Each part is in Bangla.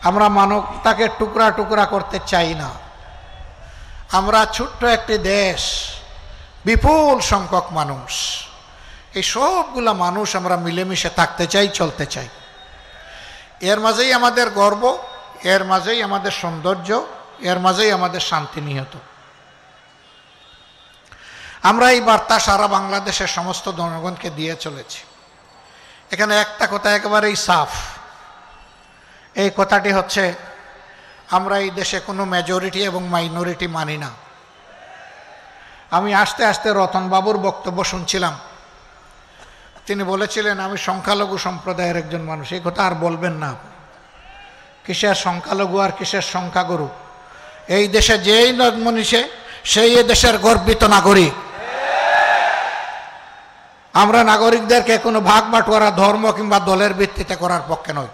আমরা মানবতাকে টুকরা টুকরা করতে চাই না। আমরা ছোট্ট একটি দেশ, বিপুল সংখ্যক মানুষ, এই সবগুলা মানুষ আমরা মিলেমিশে থাকতে চাই, চলতে চাই। এর মাঝেই আমাদের গর্ব, এর মাঝেই আমাদের সৌন্দর্য, এর মাঝেই আমাদের শান্তি নিহত। আমরা এই বার্তা সারা বাংলাদেশের সমস্ত জনগণকে দিয়ে চলেছি। এখানে একটা কথা একেবারেই সাফ, এই কথাটি হচ্ছে আমরা এই দেশে কোনো মেজরিটি এবং মাইনরিটি মানি না। আমি আস্তে আস্তে রতনবাবুর বক্তব্য শুনছিলাম, তিনি বলেছিলেন আমি সংখ্যালঘু সম্প্রদায়ের একজন মানুষ। এই কথা আর বলবেন না। কিসের সংখ্যালঘু আর কিসের সংখ্যাগুরু? এই দেশে যেই জন্ম নিছে সেই এ দেশের গর্বিত নাগরিক। আমরা নাগরিকদেরকে কোনো ভাগ বাটোয়ারা ধর্ম কিংবা দলের ভিত্তিতে করার পক্ষে নয়।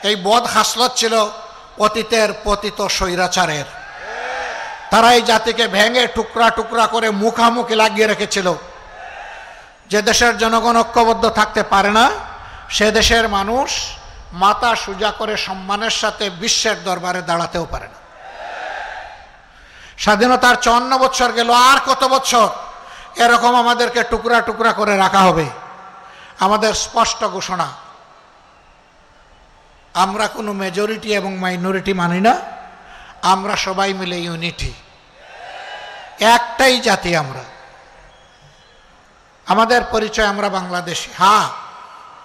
এই বদ হাসলত ছিল অতীতের পতিত স্বৈরাচারের। তারা এই জাতিকে ভেঙে টুকরা টুকরা করে মুখামুখি লাগিয়ে রেখেছিল। যে দেশের জনগণ ঐক্যবদ্ধ থাকতে পারে না, সে দেশের মানুষ মাথা সোজা করে সম্মানের সাথে বিশ্বের দরবারে দাঁড়াতেও পারে না। স্বাধীনতার 54 বছর গেল, আর কত বছর এরকম আমাদেরকে টুকরা টুকরা করে রাখা হবে? আমাদের স্পষ্ট ঘোষণা, আমরা কোনো মেজরিটি এবং মাইনরিটি মানি না। আমরা সবাই মিলে ইউনিটি, একটাই জাতি আমরা। আমাদের পরিচয় আমরা বাংলাদেশি। হ্যাঁ,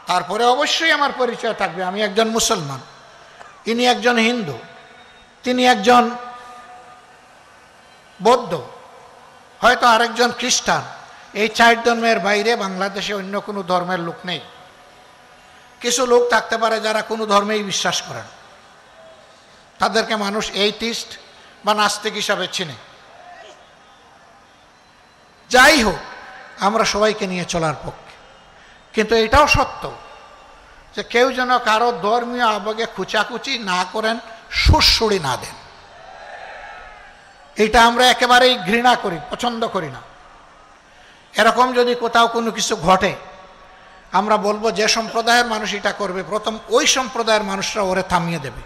তারপরে অবশ্যই আমার পরিচয় থাকবে আমি একজন মুসলমান, ইনি একজন হিন্দু, তিনি একজন বৌদ্ধ, হয়তো আরেকজন খ্রিস্টান। এই 4 ধর্মের বাইরে বাংলাদেশে অন্য কোনো ধর্মের লোক নেই। কিছু লোক থাকতে পারে যারা কোনো ধর্মেই বিশ্বাস করেন, তাদেরকে মানুষ এইথিস্ট বা নাস্তিক হিসাবে চিনে। যাই হোক, আমরা সবাইকে নিয়ে চলার পক্ষে। কিন্তু এটাও সত্য যে কেউ যেন কারো ধর্মীয় আবেগে খুচাখুচি না করেন, সুড়সুড়ি না দেন। এটা আমরা একেবারেই ঘৃণা করি, পছন্দ করি না। এরকম যদি কোথাও কোনো কিছু ঘটে, আমরা বলবো যে সম্প্রদায়ের মানুষ এটা করবে, প্রথম ওই সম্প্রদায়ের মানুষরা ওরে থামিয়ে দেবে।